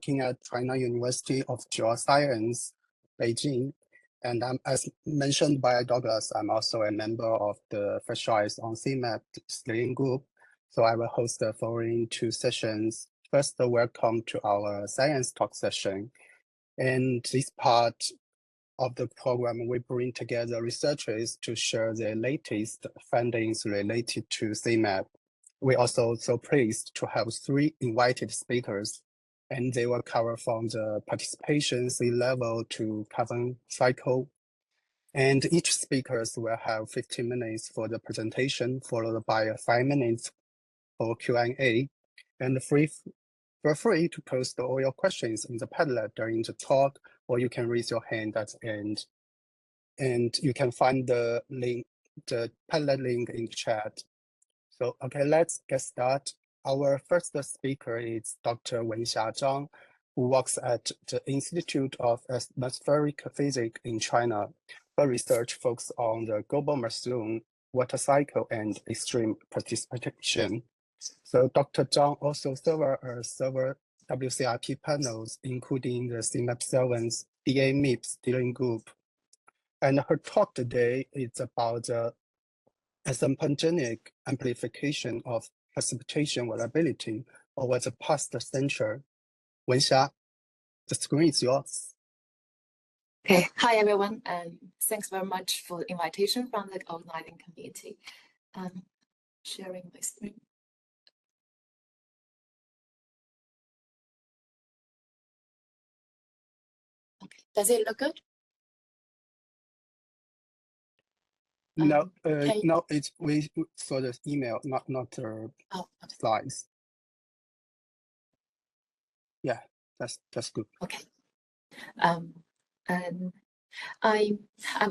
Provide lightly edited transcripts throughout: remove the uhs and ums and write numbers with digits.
working at China University of Geoscience, Beijing. And as mentioned by Douglas, I'm also a member of the Fresh Eyes on CMIP steering group. So I will host the following two sessions. First, welcome to our science talk session. In this part of the program, we bring together researchers to share their latest findings related to CMIP. We're also so pleased to have three invited speakers, and they will cover from the participation sea level to carbon cycle. And each speaker will have 15 minutes for the presentation, followed by 5 minutes for Q&A. And feel free to post all your questions in the Padlet during the talk, or you can raise your hand at the end. And you can find the link, the Padlet link in chat. So, okay, let's get started. Our first speaker is Dr. Wenxia Zhang, who works at the Institute of Atmospheric Physics in China. Her research focuses on the global monsoon, water cycle, and extreme precipitation. So Dr. Zhang also serves several WCRP panels, including the CMIP-7's DA-MIP steering group. And her talk today is about the asymptotic amplification of precipitation variability over the past century. Wenxia, the screen is yours. Okay, hi everyone, and thanks very much for the invitation from the organizing committee. Sharing my screen. Okay, does it look good? No, no, it's we saw the email, not the slides. Yeah, that's good. Okay. And I'm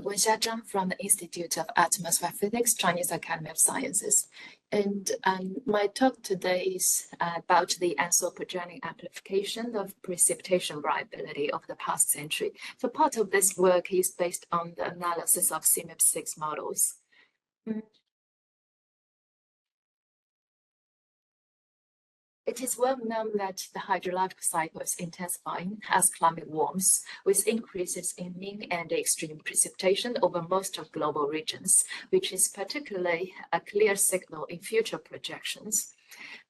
Wenxia Zhang from the Institute of Atmospheric Physics, Chinese Academy of Sciences. And my talk today is about the anthropogenic amplification of precipitation variability of the past century. So part of this work is based on the analysis of CMIP-6 models. It is well known that the hydrological cycle is intensifying as climate warms, with increases in mean and extreme precipitation over most of global regions, which is particularly a clear signal in future projections.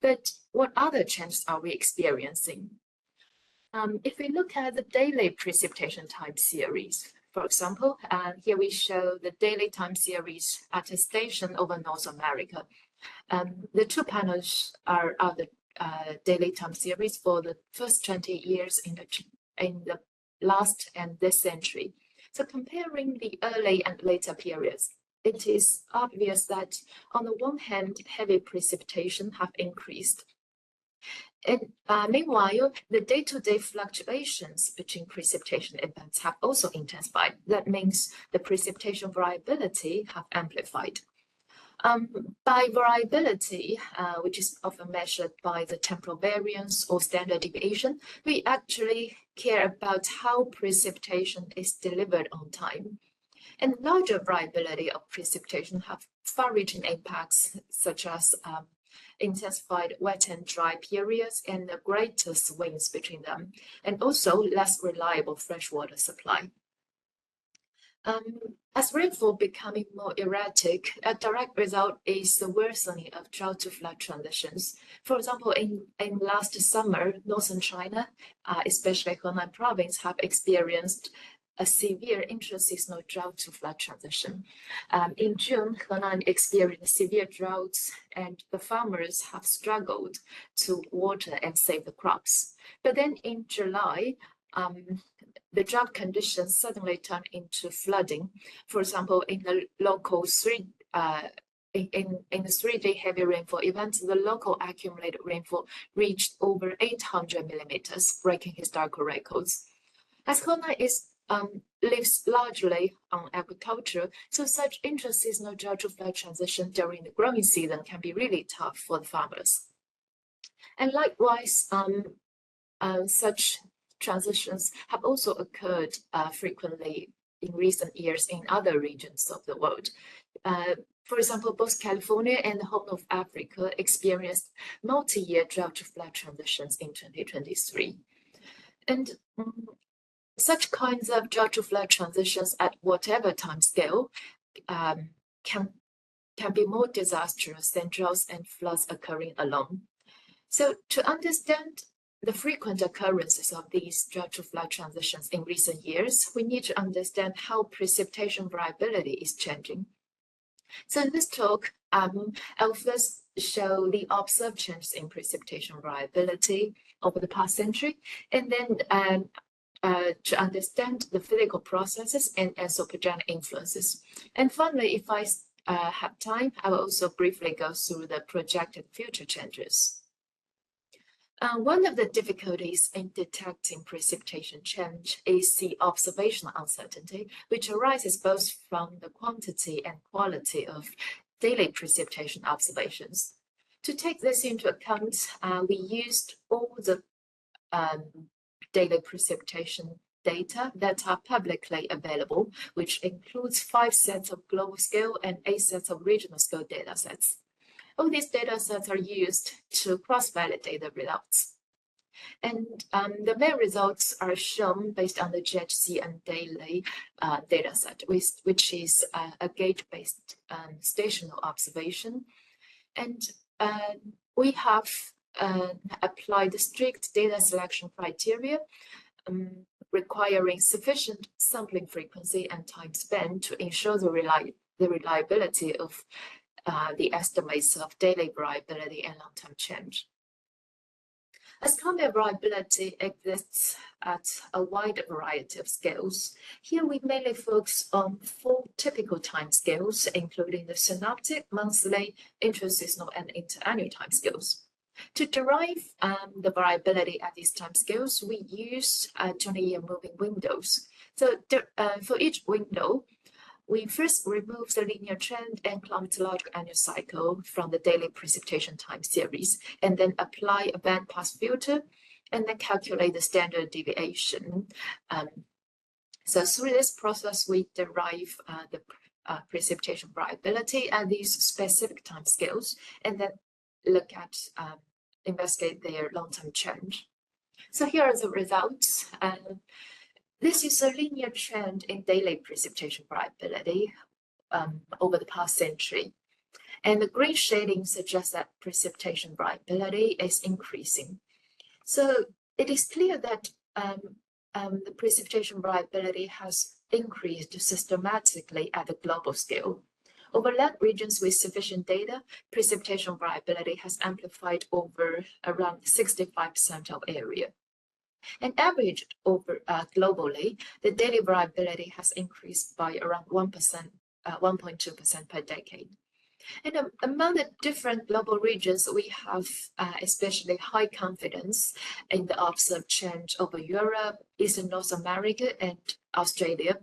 But what other changes are we experiencing? If we look at the daily precipitation time series, for example, here we show the daily time series at a station over North America. The two panels are the daily time series for the first 20 years in the last and this century. So comparing the early and later periods, it is obvious that on the one hand, heavy precipitation have increased. And meanwhile, the day-to-day fluctuations between precipitation events have also intensified. That means the precipitation variability have amplified. By variability, which is often measured by the temporal variance or standard deviation, we actually care about how precipitation is delivered on time. And larger variability of precipitation have far-reaching impacts, such as intensified wet and dry periods and the greater swings between them, and also less reliable freshwater supply. As rainfall becoming more erratic, a direct result is the worsening of drought to flood transitions. For example, in last summer, northern China, especially Henan province, have experienced a severe intra-seasonal drought to flood transition. In June, Henan experienced severe droughts, and the farmers have struggled to water and save the crops. But then in July, the drought conditions suddenly turned into flooding. For example, in the local in the 3-day heavy rainfall event, the local accumulated rainfall reached over 800 millimeters, breaking historical records. As Henan lives largely on agriculture, so such intra-seasonal drought to flood transition during the growing season can be really tough for the farmers. And likewise, such transitions have also occurred frequently in recent years in other regions of the world. For example, both California and the Horn of Africa experienced multi-year drought to flood transitions in 2023. And such kinds of drought-to-flood transitions at whatever time scale can be more disastrous than droughts and floods occurring alone. So to understand the frequent occurrences of these drought-to-flood transitions in recent years, we need to understand how precipitation variability is changing. So in this talk, I'll first show the observed changes in precipitation variability over the past century, and then to understand the physical processes and anthropogenic influences. And finally, if I have time, I will also briefly go through the projected future changes. One of the difficulties in detecting precipitation change is the observational uncertainty, which arises both from the quantity and quality of daily precipitation observations. To take this into account, we used all the daily precipitation data that are publicly available, which includes 5 sets of global scale and 8 sets of regional scale data sets. All these data sets are used to cross-validate the results. And the main results are shown based on the GHC and daily data set, which is a gauge-based stational observation. And we have applied strict data selection criteria requiring sufficient sampling frequency and time span to ensure the reliability of the estimates of daily variability and long-term change. As climate variability exists at a wide variety of scales, here we mainly focus on 4 typical time scales, including the synoptic, monthly, intraseasonal, and interannual time scales. To derive the variability at these time scales, we use 20-year moving windows. So for each window, we first remove the linear trend and climatological annual cycle from the daily precipitation time series, and then apply a bandpass filter, and then calculate the standard deviation. So through this process, we derive the precipitation variability at these specific time scales, and then look at investigate their long-term change. So here are the results. This is a linear trend in daily precipitation variability over the past century. And the green shading suggests that precipitation variability is increasing. So it is clear that the precipitation variability has increased systematically at the global scale. Over land regions with sufficient data, precipitation variability has amplified over around 65% of area. And averaged over globally, the daily variability has increased by around 1.2% per decade. And among the different global regions, we have especially high confidence in the observed change over Europe, Eastern North America, and Australia.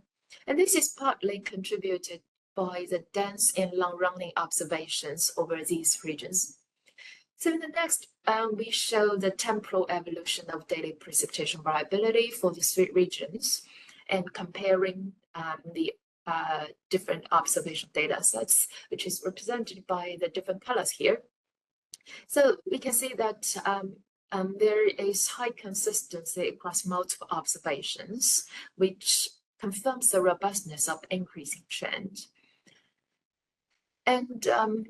And this is partly contributed by the dense and long-running observations over these regions. So in the next, we show the temporal evolution of daily precipitation variability for the 3 regions, and comparing the different observation data sets, which is represented by the different colors here. So we can see that there is high consistency across multiple observations, which confirms the robustness of increasing trend. And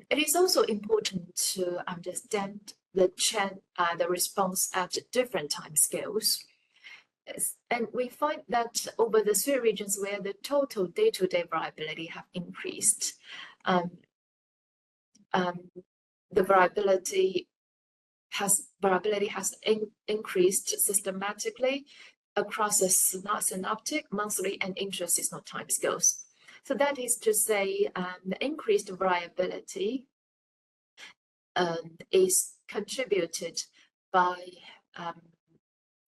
it is also important to understand the response at different time scales. And we find that over the 3 regions where the total day-to-day variability have increased, the variability has increased systematically across the synoptic, monthly, and intraseasonal time scales. So that is to say, the increased variability is contributed by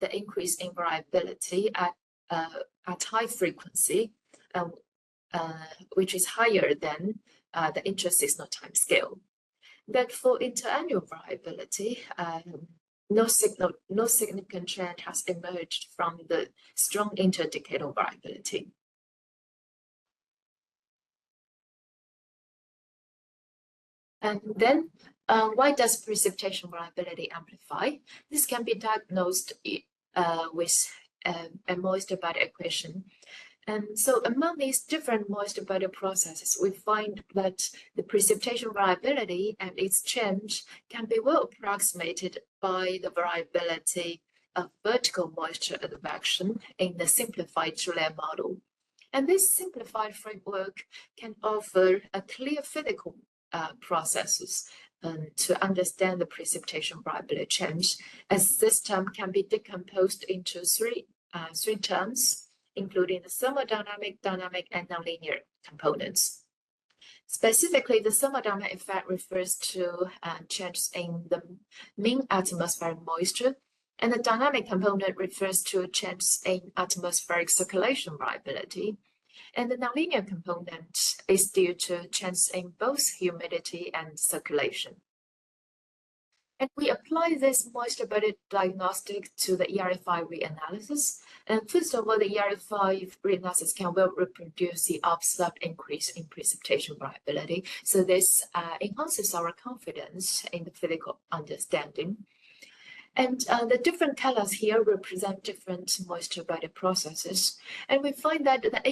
the increase in variability at high frequency, which is higher than the intraseasonal time scale. But for interannual variability, no significant trend has emerged from the strong interdecadal variability. And then, why does precipitation variability amplify? This can be diagnosed with a moisture bed equation. And so among these different moisture bed processes, we find that the precipitation variability and its change can be well approximated by the variability of vertical moisture advection in the simplified two-layer model. And this simplified framework can offer a clear physical processes to understand the precipitation variability change, as this term can be decomposed into three terms, including the thermodynamic, dynamic, and nonlinear components. Specifically, the thermodynamic effect refers to changes in the mean atmospheric moisture, and the dynamic component refers to changes in atmospheric circulation variability. And the nonlinear component is due to changes in both humidity and circulation. And we apply this moisture bed diagnostic to the ERA5 reanalysis. And first of all, the ERA5 reanalysis can well reproduce the observed increase in precipitation variability. So this enhances our confidence in the physical understanding. And the different colors here represent different moisture bed processes. And we find that the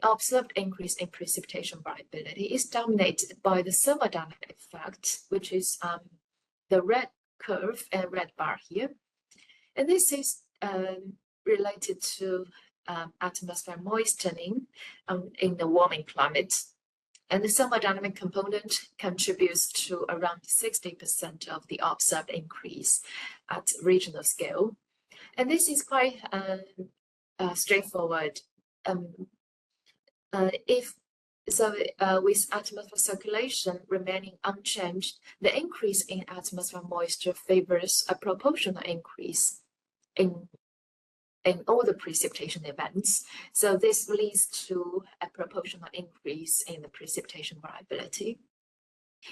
observed increase in precipitation variability is dominated by the thermodynamic effect, which is the red curve and red bar here. And this is related to atmospheric moistening in the warming climate. And the thermodynamic component contributes to around 60% of the observed increase at regional scale. And this is quite straightforward. With atmospheric circulation remaining unchanged, the increase in atmospheric moisture favors a proportional increase in all the precipitation events. So this leads to a proportional increase in the precipitation variability.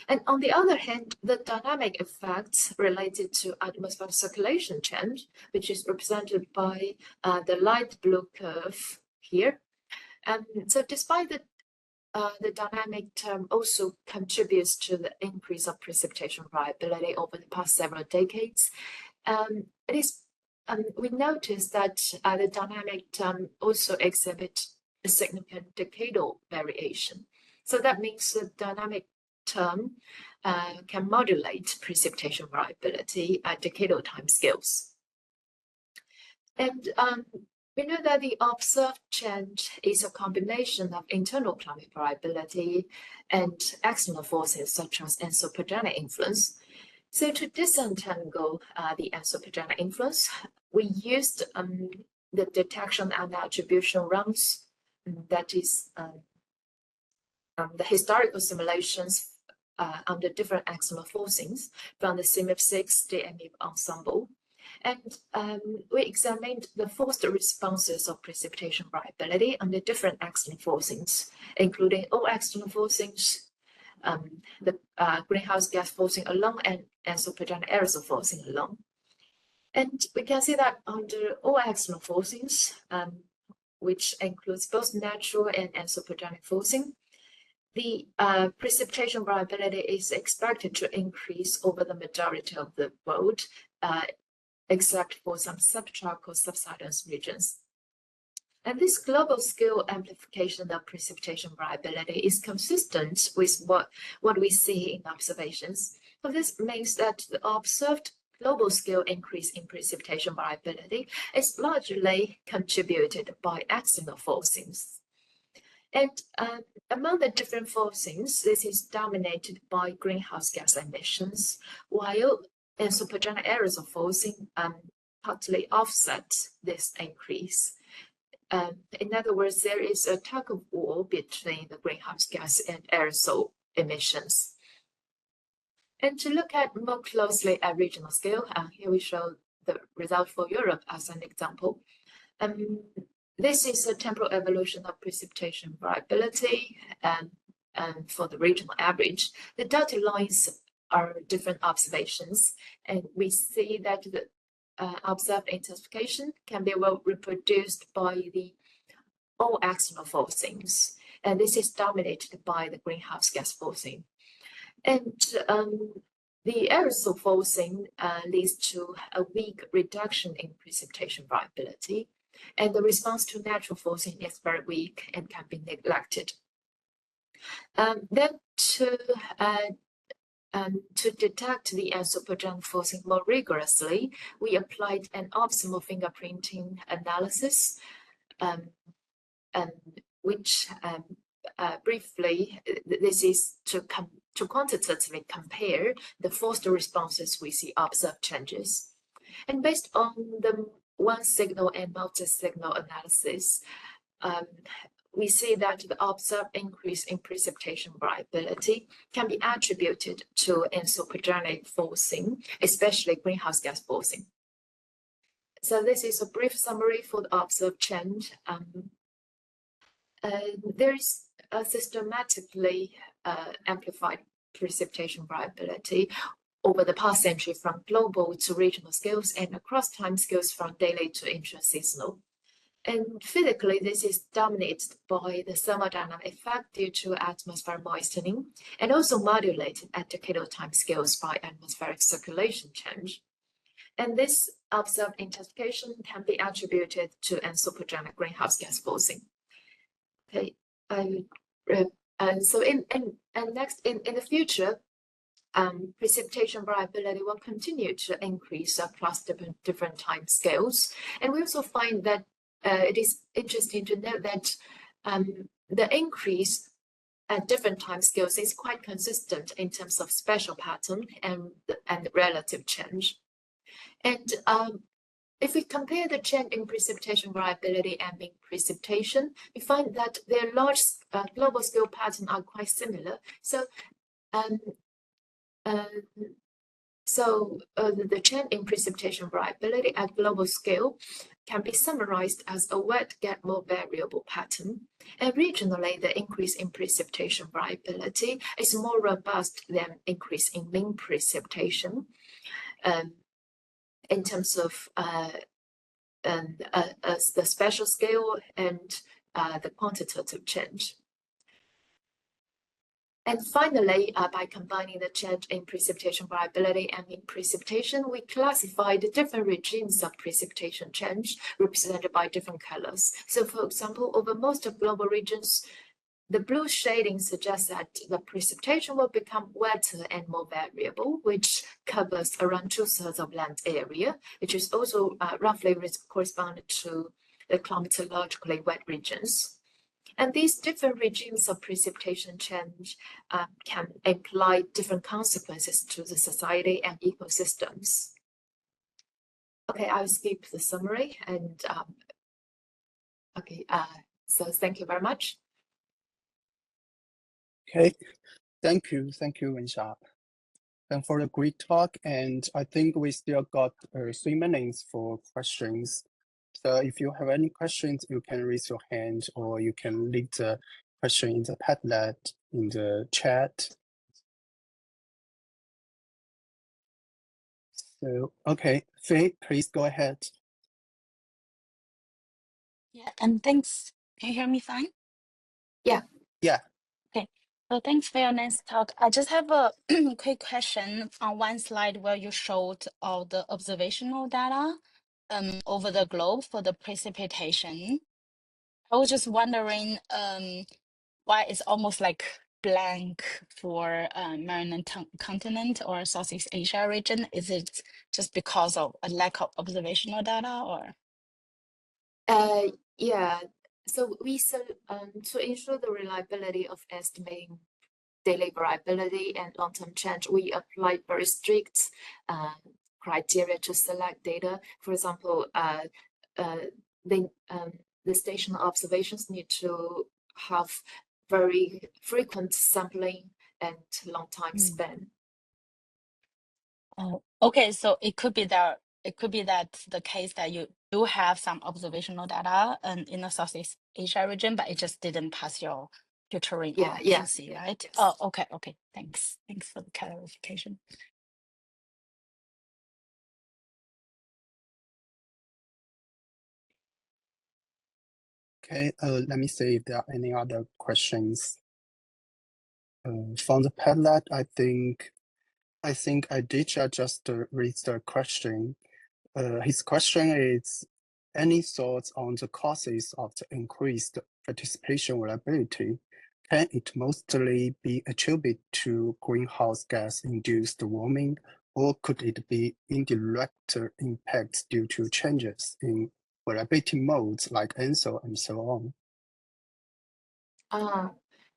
And on the other hand, the dynamic effects related to atmospheric circulation change, which is represented by the light blue curve here. And so despite the dynamic term also contributes to the increase of precipitation variability over the past several decades. We noticed that the dynamic term also exhibits a significant decadal variation. So that means the dynamic term can modulate precipitation variability at decadal timescales. And we know that the observed change is a combination of internal climate variability and external forces such as anthropogenic influence. So to disentangle the anthropogenic influence, we used the detection and attribution runs, that is the historical simulations under different external forcings from the CMIP DMIP ensemble. And we examined the forced responses of precipitation variability under different external forcings, including all external forcings, the greenhouse gas forcing alone, and anthropogenic aerosol forcing alone. And we can see that under all external forcings, which includes both natural and anthropogenic forcing, the precipitation variability is expected to increase over the majority of the world, except for some subtropical subsidence regions. And this global scale amplification of precipitation variability is consistent with what we see in observations. So this means that the observed global scale increase in precipitation variability is largely contributed by external forcings. And among the different forcings, this is dominated by greenhouse gas emissions, while anthropogenic aerosol forcing partly offset this increase. In other words, there is a tug of war between the greenhouse gas and aerosol emissions. And to look at more closely at regional scale, here we show the result for Europe as an example. This is a temporal evolution of precipitation variability and for the regional average. The dotted lines are different observations, and we see that the observed intensification can be well reproduced by the all external forcings, and this is dominated by the greenhouse gas forcing. And the aerosol forcing leads to a weak reduction in precipitation variability. and the response to natural forcing is very weak and can be neglected. Then to detect the anthropogenic forcing more rigorously, we applied an optimal fingerprinting analysis, which briefly, this is to quantitatively compare the forced responses with the observed changes. And based on the one signal and multi-signal analysis, we see that the observed increase in precipitation variability can be attributed to anthropogenic forcing, especially greenhouse gas forcing. So this is a brief summary for the observed change. There is a systematically amplified precipitation variability over the past century from global to regional scales and across time scales from daily to intra-seasonal. And physically, this is dominated by the thermodynamic effect due to atmospheric moistening and also modulated at decadal time scales by atmospheric circulation change. And this observed intensification can be attributed to anthropogenic greenhouse gas forcing. Okay, and so next in the future, precipitation variability will continue to increase across different time scales, and we also find that it is interesting to note that the increase at different time scales is quite consistent in terms of spatial pattern and relative change. And if we compare the change in precipitation variability and mean precipitation, we find that their large global scale patterns are quite similar. So the change in precipitation variability at global scale can be summarized as a wet get more variable pattern. And regionally, the increase in precipitation variability is more robust than increase in mean precipitation in terms of the spatial scale and the quantitative change. And finally, by combining the change in precipitation variability and mean precipitation, we classify the different regimes of precipitation change represented by different colors. So for example, over most of global regions, the blue shading suggests that the precipitation will become wetter and more variable, which covers around 2/3 of land area, which is also roughly corresponding to the climatologically wet regions. And these different regimes of precipitation change can imply different consequences to the society and ecosystems. Okay, I'll skip the summary and so thank you very much. Okay, thank you, Wenxia. And for the great talk, and I think we still got 3 minutes for questions. So if you have any questions, you can raise your hand or you can leave the question in the Padlet in the chat. So, okay, Faye, please go ahead. Yeah, and thanks. Can you hear me fine? Yeah. Yeah. Okay, so thanks for your nice talk. I just have a quick question on one slide where you showed all the observational data over the globe for the precipitation. I was just wondering why it's almost like blank for Mariana continent or Southeast Asia region. Is it just because of a lack of observational data or? Yeah, so we to ensure the reliability of estimating daily variability and long-term change, we applied very strict criteria to select data. For example, the station observations need to have very frequent sampling and long time span. Oh, okay. So it could be that the case that you do have some observational data in the Southeast Asia region, but it just didn't pass your filtering or QC, right? Yes. Oh, okay. Thanks for the clarification. Okay, let me see if there are any other questions. From the Padlet, I think Aditya just raised a question. His question is, Any thoughts on the causes of the increased participation variability? Can it mostly be attributed to greenhouse gas-induced warming, or could it be indirect impacts due to changes in variability modes like ENSO and so on?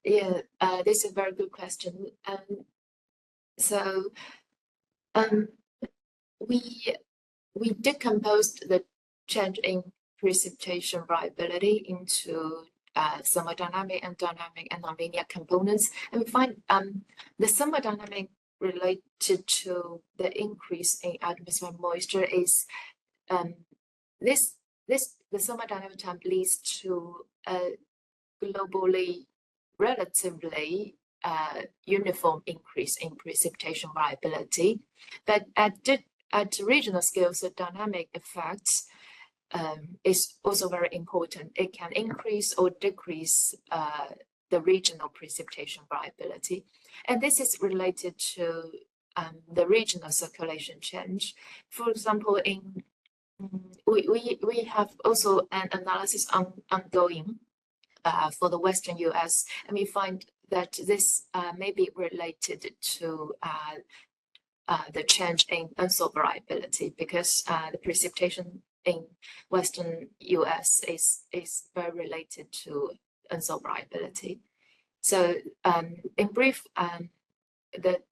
Yeah, this is a very good question. So we decomposed the change in precipitation variability into thermodynamic and dynamic and nonlinear components, and we find the thermodynamic related to the increase in atmospheric moisture is the thermodynamic time leads to a globally relatively uniform increase in precipitation variability, but at regional scales, the dynamic effects is also very important. It can increase or decrease the regional precipitation variability, and this is related to the regional circulation change. For example, we have also an analysis ongoing for the Western US, and we find that this may be related to the change in ENSO variability, because the precipitation in Western US is very related to ENSO variability. So in brief, the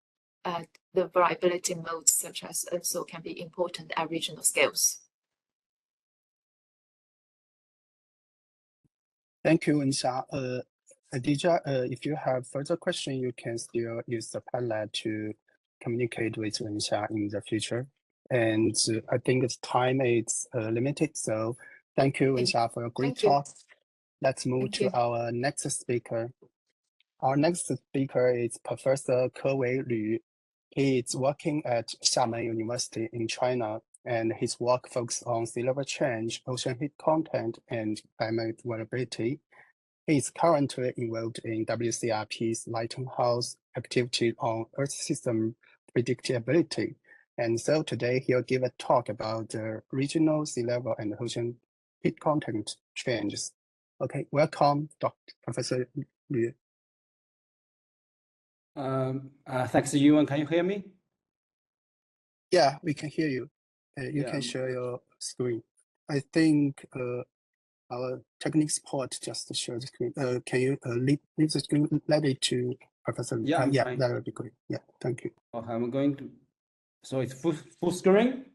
variability modes such as ENSO can be important at regional scales. Thank you, Wenxia. Adija, if you have further questions, you can still use the Padlet to communicate with Wenxia in the future. And I think the time is limited, so thank you, Wenxia, for a great talk. Let's move to our next speaker. Our next speaker is Professor Kewei Lyu. He is working at Xiamen University in China, and his work focuses on sea level change, ocean heat content, and climate variability. He is currently involved in WCRP's Lighthouse activity on Earth system predictability. And so today he'll give a talk about the regional sea level and ocean heat content changes. Okay, welcome, Professor Lyu. Thanks, Yuan. Can you hear me? Yeah, we can hear you. You can share your screen. I think our technical support just share the screen. Can you leave the screen ready to Professor? Yeah, that would be great. Yeah, thank you. I'm going to. So it's full screen.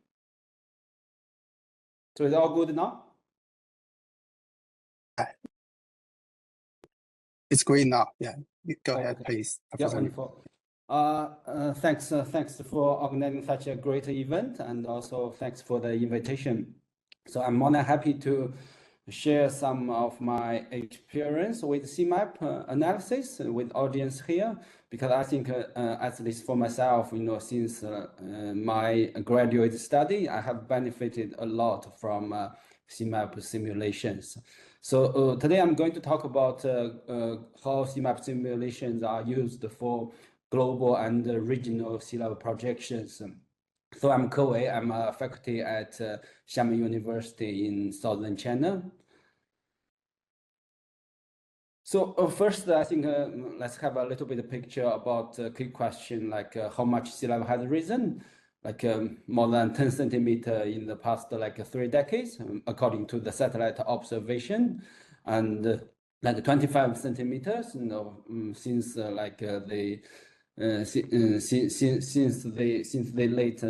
So it's all good now. It's green now. Yeah, go ahead, please. Yeah, wonderful. Thanks for organizing such a great event, and also thanks for the invitation. So I'm more than happy to share some of my experience with CMIP analysis with audience here, because I think, at least for myself, since my graduate study, I have benefited a lot from CMIP simulations. So today I'm going to talk about how CMIP simulations are used for global and regional sea level projections. So I'm Kewei. I'm a faculty at Xiamen University in southern China. So first, I think let's have a little bit of picture about a key question, like how much sea level has risen, like more than 10 centimeters in the past 3 decades, according to the satellite observation, and like 25 centimeters, since since the late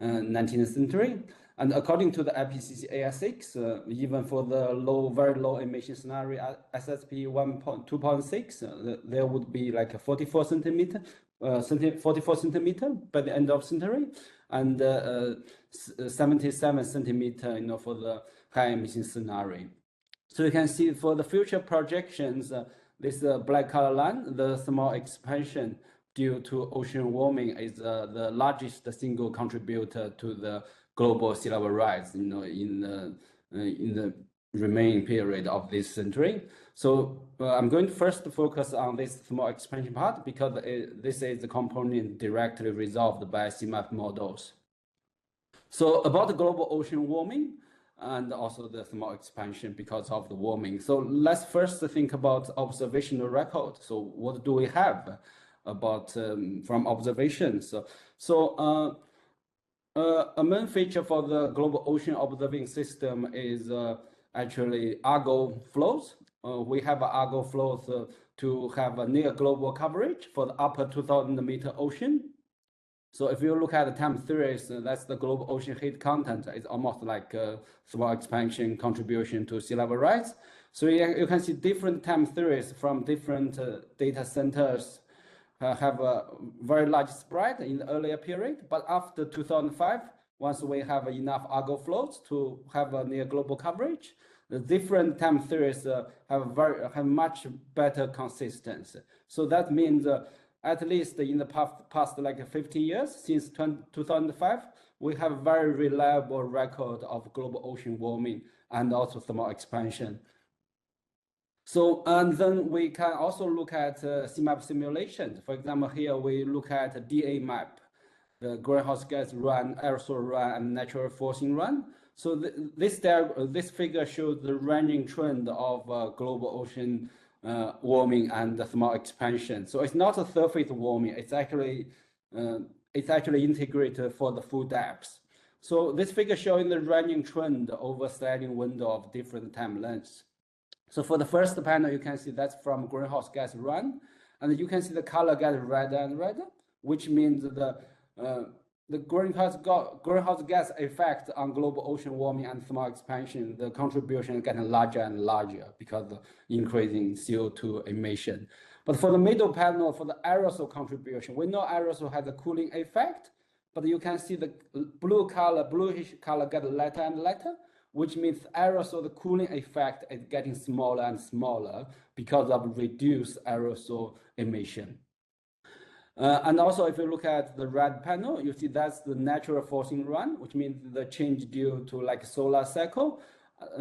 19th century. And according to the IPCC AR6, even for the very low emission scenario, SSP 2.6, there would be like a 44 centimeter by the end of century, and 77 centimeter, for the high emission scenario. So you can see for the future projections, this black color line, the small expansion due to ocean warming is the largest single contributor to the global sea level rise, in the remaining period of this century. So I'm going to first focus on this small expansion part, because this is the component directly resolved by CMIP models. So about the global ocean warming, and also the thermal expansion because of the warming. So let's first think about observational record. So what do we have about from observations? A main feature for the global ocean observing system is actually Argo flows. We have Argo flows to have a near global coverage for the upper 2,000-meter ocean. So if you look at the time series, that's the global ocean heat content. It's almost like thermal expansion contribution to sea level rise. So you can see different time series from different data centers have a very large spread in the earlier period. But after 2005, once we have enough Argo flows to have a near global coverage, the different time series have much better consistency. So that means at least in the past like 50 years, since 2005, we have a very reliable record of global ocean warming and also thermal expansion. So, and then we can also look at CMIP simulations. For example, here we look at DA map, the greenhouse gas run, aerosol run, and natural forcing run. So this figure shows the ranging trend of global ocean warming and the thermal expansion. So it's not a surface warming, it's actually integrated for the full depths. So this figure showing the ranging trend over sliding window of different time lengths. So for the first panel, you can see that's from greenhouse gas run, and you can see the color gets redder and redder, which means the greenhouse gas effect on global ocean warming and thermal expansion, the contribution is getting larger and larger because of increasing CO2 emission. But for the middle panel, for the aerosol contribution, we know aerosol has a cooling effect, but you can see the bluish color get lighter and lighter, which means aerosol, the cooling effect is getting smaller and smaller because of reduced aerosol emission. And also, if you look at the red panel, you see that's the natural forcing run, which means the change due to like solar cycle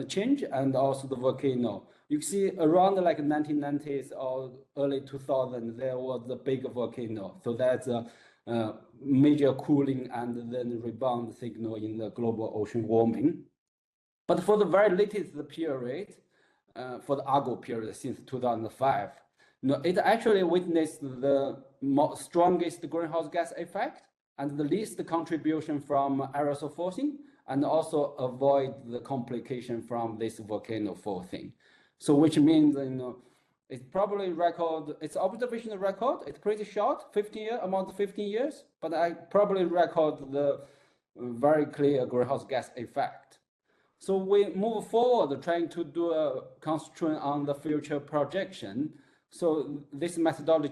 change and also the volcano. You see around like 1990s or early 2000s, there was a big volcano. So that's a major cooling and then rebound signal in the global ocean warming. But for the very latest period, for the Argo period since 2005, it actually witnessed the strongest greenhouse gas effect and the least contribution from aerosol forcing, and also avoid the complication from this volcano forcing. So which means, it's probably it's observational record. It's pretty short, 15 years, amount 15 years, but I probably record the very clear greenhouse gas effect. So we move forward trying to do a constraint on the future projection. So this methodology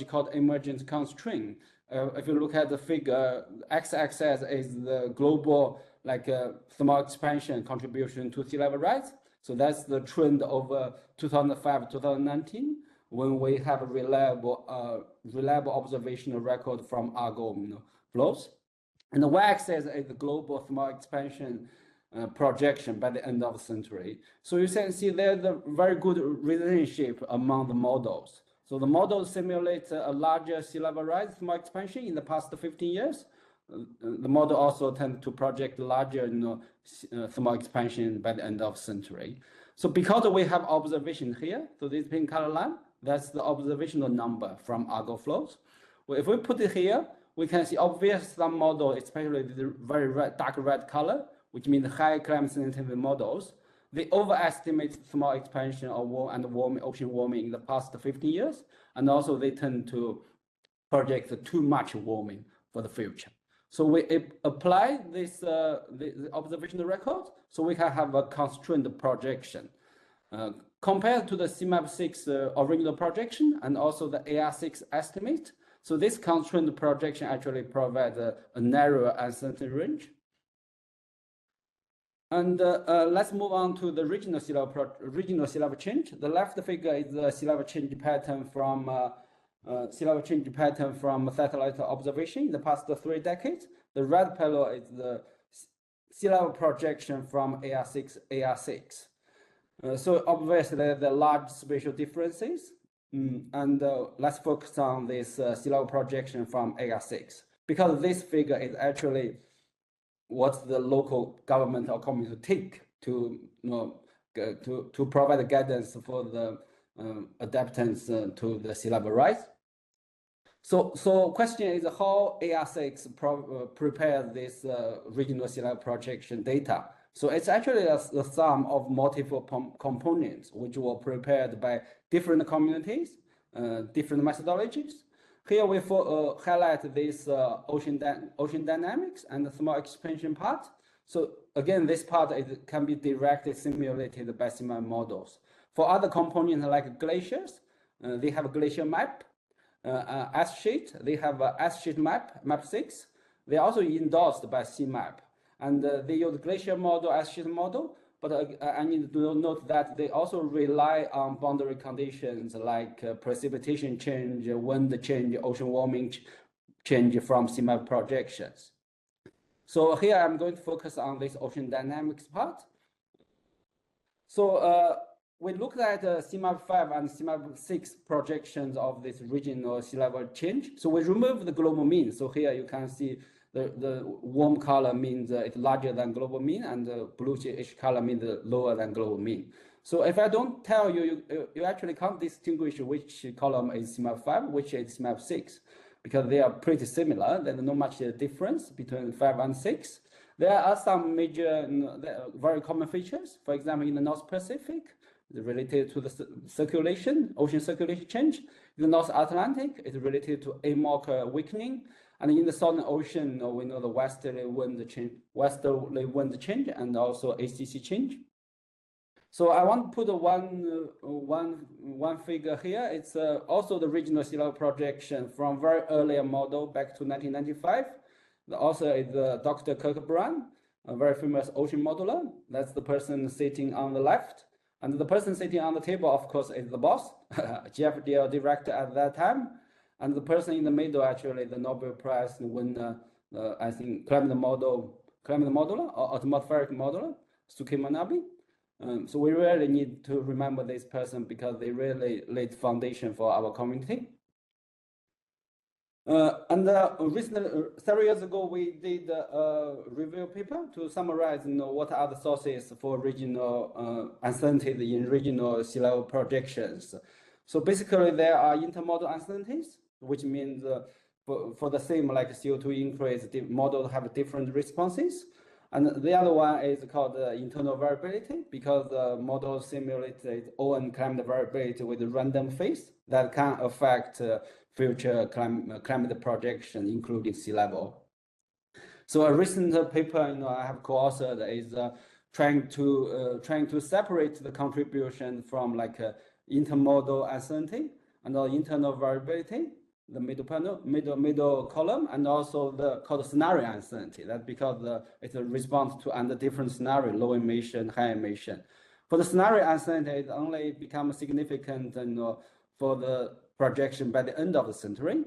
called emergent constraint. If you look at the figure, x-axis is the global thermal expansion contribution to sea level rise. So that's the trend over 2005, 2019, when we have a reliable observational record from Argo flows. And the y-axis is the global thermal expansion projection by the end of the century. So you can see there's a very good relationship among the models. So the models simulate a larger sea level rise thermal expansion in the past 15 years. The model also tend to project larger thermal expansion by the end of the century. So because we have observation here, so this pink color line, that's the observational number from Argo flows. Well, if we put it here, we can see obvious some model, especially the very dark red color, which means high climate sensitivity models, they overestimate thermal expansion and ocean warming in the past 15 years, and also they tend to project too much warming for the future. So we apply this the observational record, so we can have a constrained projection. Compared to the CMIP 6 original projection and also the AR6 estimate, so this constrained projection actually provides a narrower uncertainty range. And let's move on to the regional sea level change. The left figure is the sea level change pattern from satellite observation in the past 3 decades. The red panel is the sea level projection from AR6. So obviously there are large spatial differences. And let's focus on this sea level projection from AR6, because this figure is actually what's the local government or community to take to to provide guidance for the adaptance to the sea level rise. So question is how AR6 prepare this regional sea level projection data. So it's actually the sum of multiple components which were prepared by different communities, different methodologies. Here we highlight this ocean dynamics and the small expansion part. So again, this part can be directly simulated by CMIP models. For other components like glaciers, they have a glacier map. S sheet, they have a S sheet map 6. They are also endorsed by CMIP. And they use glacier model, S sheet model, but I need to note that they also rely on boundary conditions like precipitation change, wind change, ocean warming change from CMIP projections. So here I'm going to focus on this ocean dynamics part. So we looked at CMIP 5 and CMIP 6 projections of this regional sea level change. So we removed the global mean. So here you can see the warm color means it's larger than global mean, and the bluish color means lower than global mean. So if I don't tell you, you actually can't distinguish which column is CMIP 5, which is CMIP 6, because they are pretty similar. There's not much difference between 5 and 6. There are some major, very common features. For example, in the North Pacific, related to the ocean circulation change. In the North Atlantic, it's related to AMOC weakening. And in the Southern Ocean, we know the westerly wind change and also ACC change. So I want to put one figure here. It's also the regional sea level projection from very earlier model back to 1995. The author is Dr. Kirk Brown, a very famous ocean modeler. That's the person sitting on the left. And the person sitting on the table, of course, is the boss, Jeff Deal director at that time. And the person in the middle, actually, the Nobel Prize winner, I think, climate modeler or atmospheric modeler, Suki Manabe. So we really need to remember this person because they really laid foundation for our community. And recently, several years ago, we did a review paper to summarize, what are the sources for regional uncertainties in regional sea level projections. So basically, there are intermodal uncertainties, which means for the same like CO2 increase, the models have different responses. And the other one is called internal variability, because the model simulates own climate variability with random phase that can affect future climate projection, including sea level. So a recent paper I have co-authored is trying to separate the contribution from like intermodal uncertainty and internal variability, the middle column, and also the called scenario uncertainty. That's because it's a response to under different scenario, low emission, high emission. For the scenario uncertainty, it only becomes significant for the projection by the end of the century.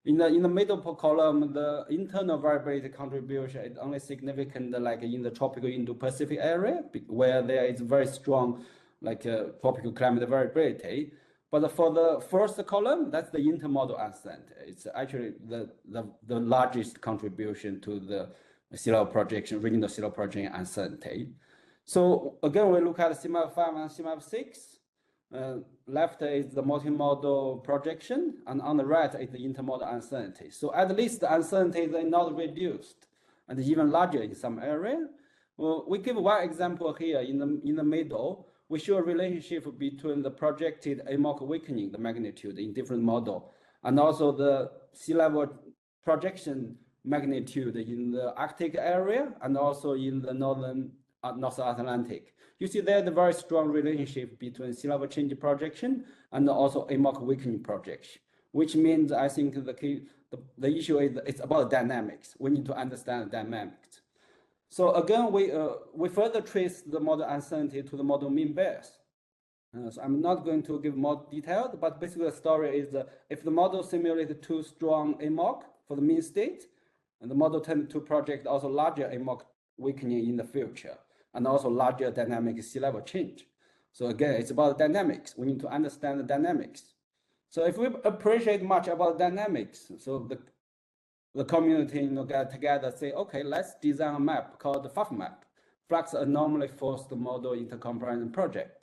In the middle column, the internal variability contribution is only significant like in the tropical Indo-Pacific area, where there is very strong like tropical climate variability. But for the first column, that's the intermodal uncertainty. It's actually the largest contribution to the sea level projection, regional sea level projection uncertainty. So again, we look at CMIP 5 and CMIP 6. Left is the multimodal projection, and on the right is the intermodal uncertainty. So at least the uncertainty is not reduced, and even larger in some area. Well, we give one example here in the middle. We show a relationship between the projected AMOC weakening, the magnitude in different model, and also the sea level projection magnitude in the Arctic area and also in the North Atlantic. You see there's a very strong relationship between sea level change projection and also AMOC weakening projection, which means I think the issue is it's about dynamics. We need to understand dynamics. So again, we further trace the model uncertainty to the model mean bias. So I'm not going to give more details, but basically the story is if the model simulated too strong AMOC for the mean state, and the model tends to project also larger AMOC weakening in the future, and also larger dynamic sea level change. So again, it's about dynamics. We need to understand the dynamics. So if we appreciate much about dynamics, so the community get together, say, okay, let's design a map called the FAF map, Flux Anomaly Forced Model Intercomparison Project.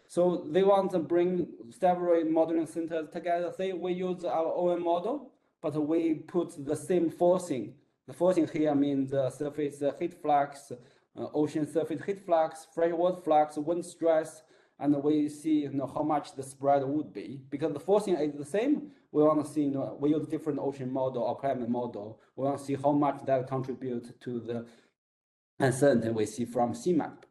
So they want to bring several modeling centers together. Say we use our own model, but we put the same forcing. The forcing here means surface heat flux, ocean surface heat flux, freshwater flux, wind stress, and we see how much the spread would be. Because the forcing is the same, we want to see, we use different ocean model or climate model. We want to see how much that contributes to the uncertainty we see from CMIP.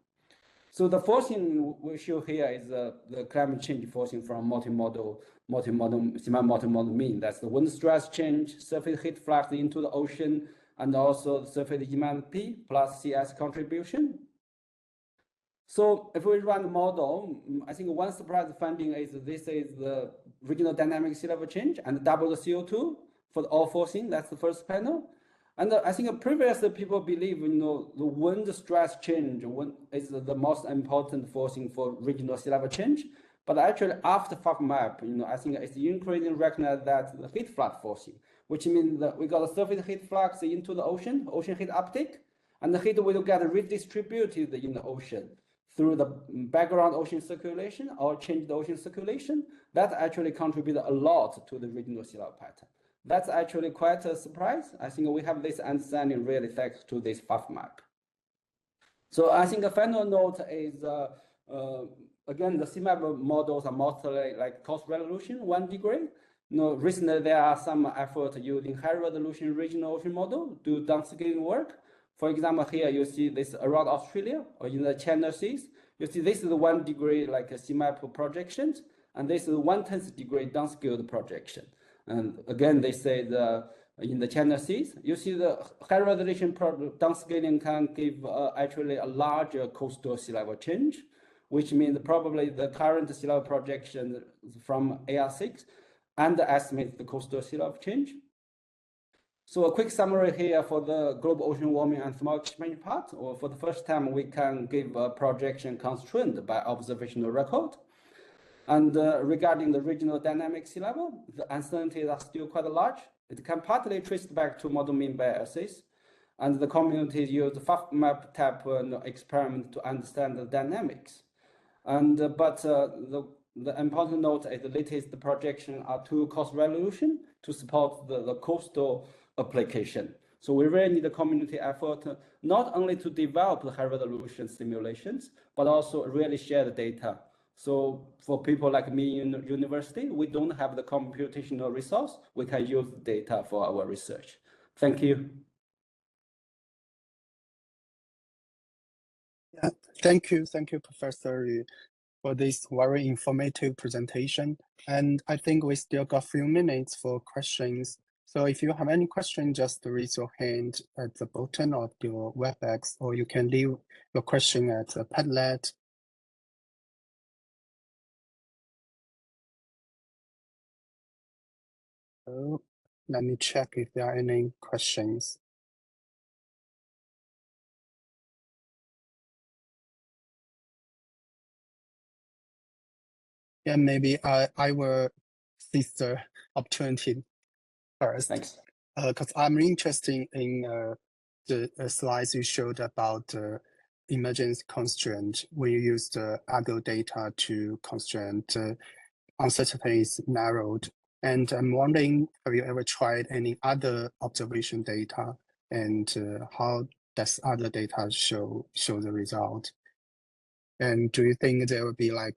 So the forcing we show here is the climate change forcing from multimodal semi-multimodal mean. That's the wind stress change, surface heat flux into the ocean, and also the surface CMIP plus CS contribution. So if we run the model, I think one surprise finding is this is the regional dynamic sea level change and double the CO2 for the all forcing. That's the first panel. And I think previously people believe, the wind stress change is the most important forcing for regional sea level change. But actually after FAF map, I think it's increasingly recognized that the heat flux forcing, which means that we got a surface heat flux into the ocean heat uptake, and the heat will get redistributed in the ocean through the background ocean circulation or change the ocean circulation. That actually contributes a lot to the regional sea level pattern. That's actually quite a surprise. I think we have this understanding really thanks to this FAF map. So I think the final note is, again, the CMIP models are mostly like coast resolution, 1 degree. Recently there are some effort using high resolution regional ocean model to do downscaling work. For example, here you see this around Australia or in the China Seas. You see this is the 1 degree like a CMIP projections, and this is 1/10 degree downscaled projection. And again, they say in the China Seas, you see the high resolution downscaling can give actually a larger coastal sea level change, which means probably the current sea level projection from AR6 underestimates the coastal sea level change. So a quick summary here for the global ocean warming and thermal expansion part, or for the first time, we can give a projection constrained by observational record. And regarding the regional dynamic sea level, the uncertainties are still quite large. It can partly trace back to model mean biases, and the communities use the FAF map type experiment to understand the dynamics. And but the important note is the latest projection are to coast resolution to support the coastal application. So we really need a community effort, not only to develop the high resolution simulations, but also really share the data. So for people like me in university, we don't have the computational resource. We can use the data for our research. Thank you. Yeah, thank you, Professor Yu, for this very informative presentation. And I think we still got a few minutes for questions. So if you have any questions, just raise your hand at the bottom of your WebEx, or you can leave your question at the Padlet. So let me check if there are any questions. Yeah, maybe I will seize the opportunity first. Thanks. Because I'm interested in the slides you showed about emergence constraint when you use the Argo data to constraint uncertainty is narrowed. And I'm wondering, have you ever tried any other observation data, and how does other data show the result? And do you think there will be like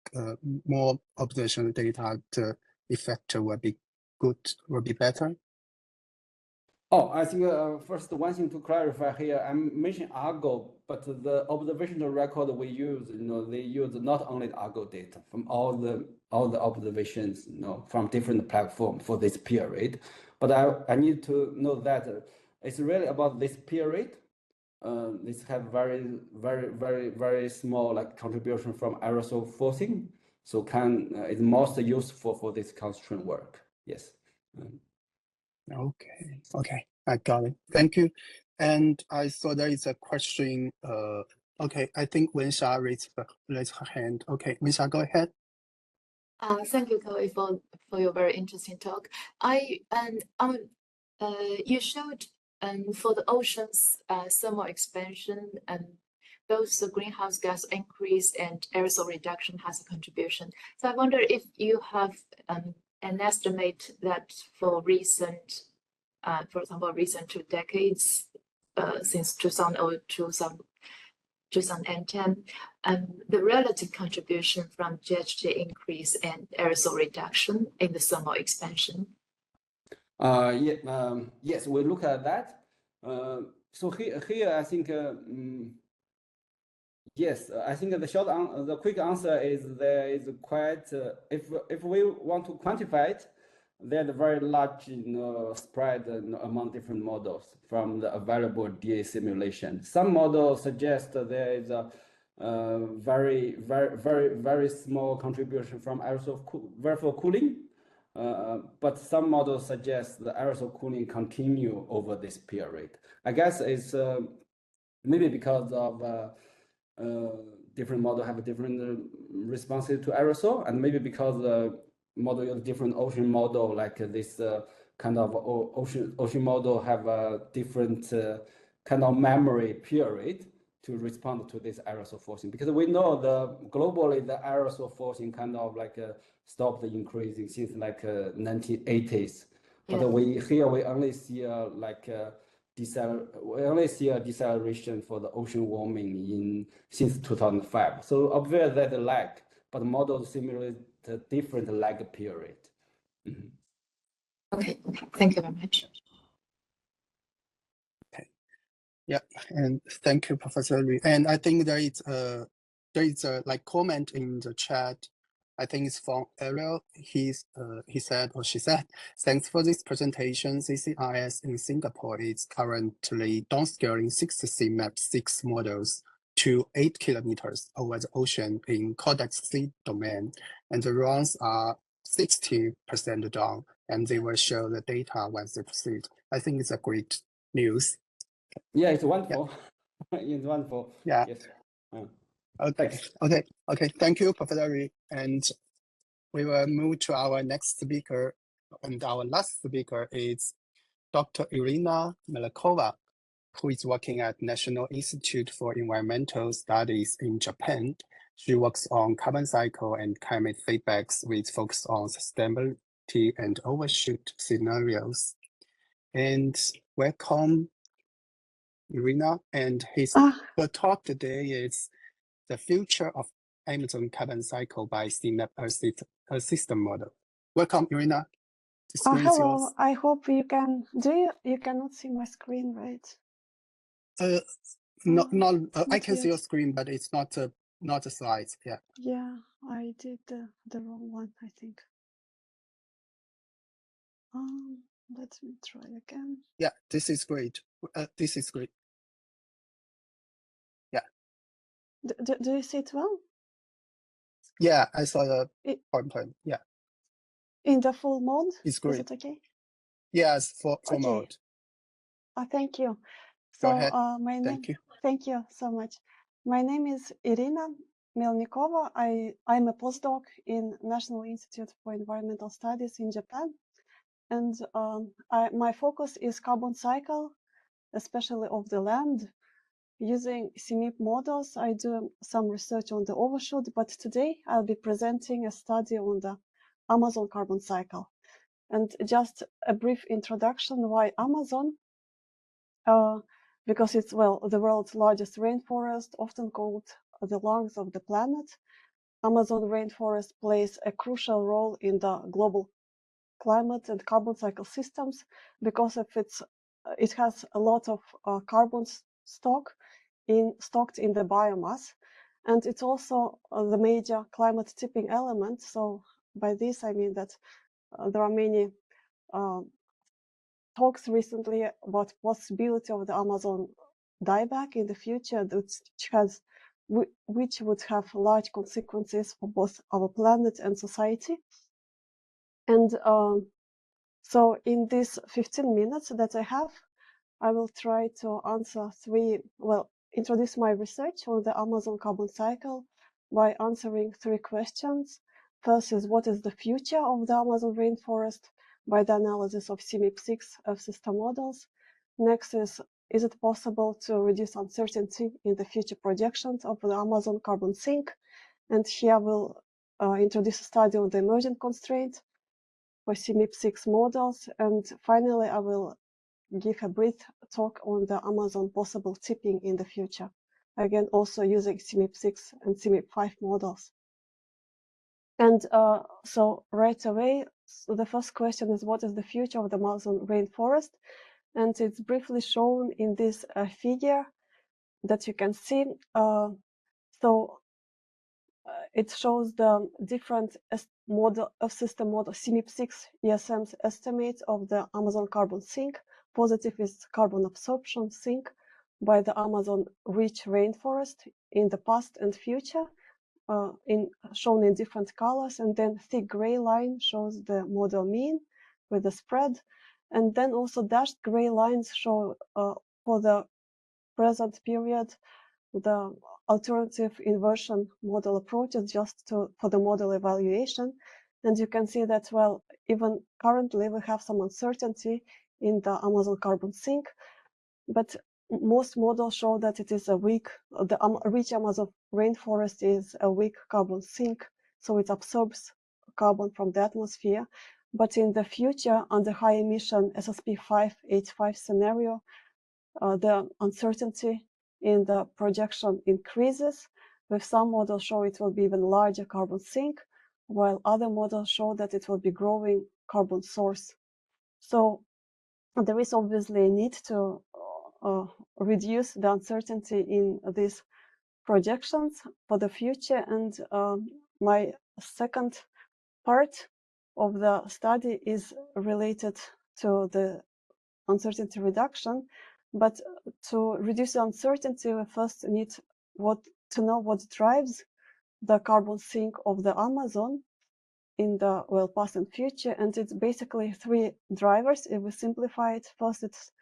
more observational data, the effect will be good, will be better? Oh, I think first one thing to clarify here, I'm mentioning Argo, but the observational record we use, they use not only the Argo data from all the observations, from different platforms for this period. But I need to know that it's really about this period. This have very small like contribution from aerosol forcing, so it's most useful for this constraint work. Yes. Okay, I got it. Thank you. And I saw there is a question. Okay, I think Wenxia raised her hand. Okay, Wenxia, go ahead. Thank you, Kewei, for your very interesting talk. I'm You showed for the ocean's thermal expansion, both the greenhouse gas increase and aerosol reduction has a contribution. So I wonder if you have an estimate that for recent, for example, recent 2 decades, since 2010, the relative contribution from GHG increase and aerosol reduction in the thermal expansion. Yes, we look at that. So here I think yes, I think the quick answer is there is quite if we want to quantify it, there's a very large spread among different models from the available DA simulation. Some models suggest there is a very small contribution from aerosol cooling. But some models suggest the aerosol cooling continue over this period. I guess it's maybe because of different models have a different responses to aerosol, and maybe because the model is different ocean model, like this kind of ocean model have a different kind of memory period to respond to this aerosol forcing, because we know globally the aerosol forcing kind of like stopped increasing since like 1980s. Yeah. But we only see we only see a deceleration for the ocean warming since 2005. So obvious that the lag, but models simulate a different lag period. Mm-hmm. Okay, thank you very much. Okay, yeah, and thank you, Professor Liu. And I think there is a like comment in the chat. I think it's from Ariel. He said, or she said, thanks for this presentation. CCIS in Singapore is currently downscaling 6 CMIP 6 models to 8 kilometers over the ocean in Codex C domain, and the runs are 60% down, and they will show the data once they proceed. I think it's a great news. Yeah, it's wonderful. Yeah. It's wonderful. Yeah. Yes. Okay. Thanks. Okay. Thank you, Professor Liu. And we will move to our next speaker. And our last speaker is Dr. Irina Melnikova, who is working at National Institute for Environmental Studies in Japan. She works on carbon cycle and climate feedbacks with focus on sustainability and overshoot scenarios. And welcome, Irina. And her talk today is the future of Amazon carbon cycle by CMIP Earth System model. Welcome, Irina. The screen is hello. yours. I hope you can. You cannot see my screen, right? I can see your screen, but it's not the slides. Yeah. Yeah, I did the wrong one, I think. Let me try again. Yeah, this is great. This is great. Yeah. Do you see it well? Yeah, I saw the PowerPoint. Yeah. In the full mode? It's great. Is it okay? Yes, full Okay. mode. Thank you. Go So ahead. my name. Thank you. Thank you so much. My name is Irina Melnikova. I'm a postdoc in National Institute for Environmental Studies in Japan. And my focus is carbon cycle, especially of the land. Using CMIP models, I do some research on the overshoot, but today I'll be presenting a study on the Amazon carbon cycle. And just a brief introduction, why Amazon? Because it's, well, the world's largest rainforest, often called the lungs of the planet. Amazon rainforest plays a crucial role in the global climate and carbon cycle systems because of it has a lot of carbon stocked in the biomass, and it's also the major climate tipping element. So by this I mean that there are many talks recently about possibility of the Amazon dieback in the future, which would have large consequences for both our planet and society. And so in these 15 minutes that I have, I will try to introduce my research on the Amazon carbon cycle by answering 3 questions. First is, what is the future of the Amazon rainforest? by the analysis of CMIP6 F-system models. Next is it possible to reduce uncertainty in the future projections of the Amazon carbon sink? And here we'll introduce a study on the emergent constraint for CMIP6 models. And finally, I will give a brief talk on the Amazon possible tipping in the future. Again, also using CMIP6 and CMIP5 models. And so right away, so the first question is, what is the future of the Amazon rainforest? And it's briefly shown in this figure that you can see. It shows the different model of system model CMIP6 ESM's estimates of the Amazon carbon sink. Positive is carbon absorption sink by the Amazon rich rainforest in the past and future, shown in different colors. And then thick gray line shows the model mean with the spread. And then also dashed gray lines show for the present period the alternative inversion model approaches just for the model evaluation. And you can see that, well, even currently we have some uncertainty in the Amazon carbon sink, but most models show that it is a weak, the rich Amazon rainforest is a weak carbon sink, so it absorbs carbon from the atmosphere. But in the future, under high emission SSP 585 scenario, the uncertainty in the projection increases, with some models show it will be even larger carbon sink, while other models show that it will be growing carbon source. So there is obviously a need to reduce the uncertainty in these projections for the future. And my second part of the study is related to the uncertainty reduction. But to reduce the uncertainty, we first need to know what drives the carbon sink of the Amazon in the past and future. And it's basically three drivers. If we simplify it, first it's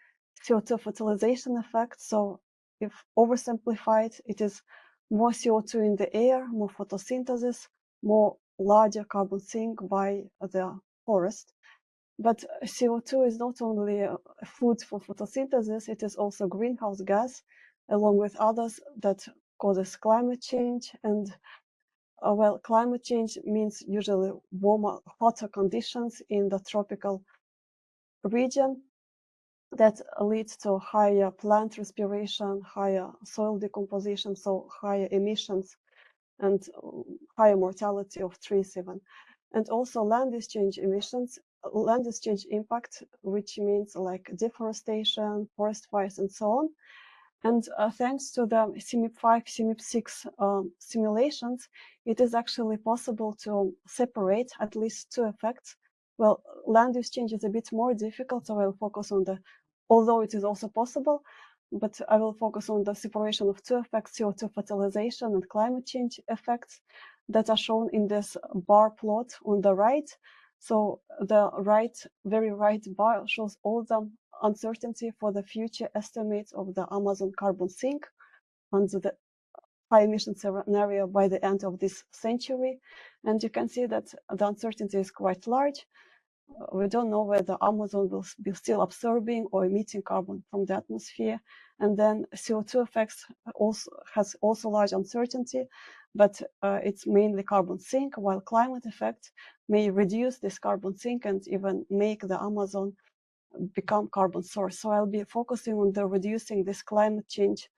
CO2 fertilization effect. So if oversimplified, it is more CO2 in the air, more photosynthesis, more larger carbon sink by the forest. But CO2 is not only a food for photosynthesis, it is also greenhouse gas, along with others that causes climate change. And climate change means usually warmer, hotter conditions in the tropical region that leads to higher plant respiration, higher soil decomposition, so higher emissions and higher mortality of trees even. And also land use change emissions, land use change impact, which means like deforestation, forest fires, and so on. And thanks to the CMIP5, CMIP6 simulations, it is actually possible to separate at least two effects. Well, land use change is a bit more difficult, so I'll focus on although it is also possible, but I will focus on the separation of two effects, CO2 fertilization and climate change effects that are shown in this bar plot on the right. So the very right bar shows all the uncertainty for the future estimates of the Amazon carbon sink under the high emission scenario by the end of this century. And you can see that the uncertainty is quite large. We don't know whether Amazon will be still absorbing or emitting carbon from the atmosphere. And then CO2 effects has also large uncertainty, but it's mainly carbon sink, while climate effect may reduce this carbon sink and even make the Amazon become carbon source. So I'll be focusing on the reducing this climate change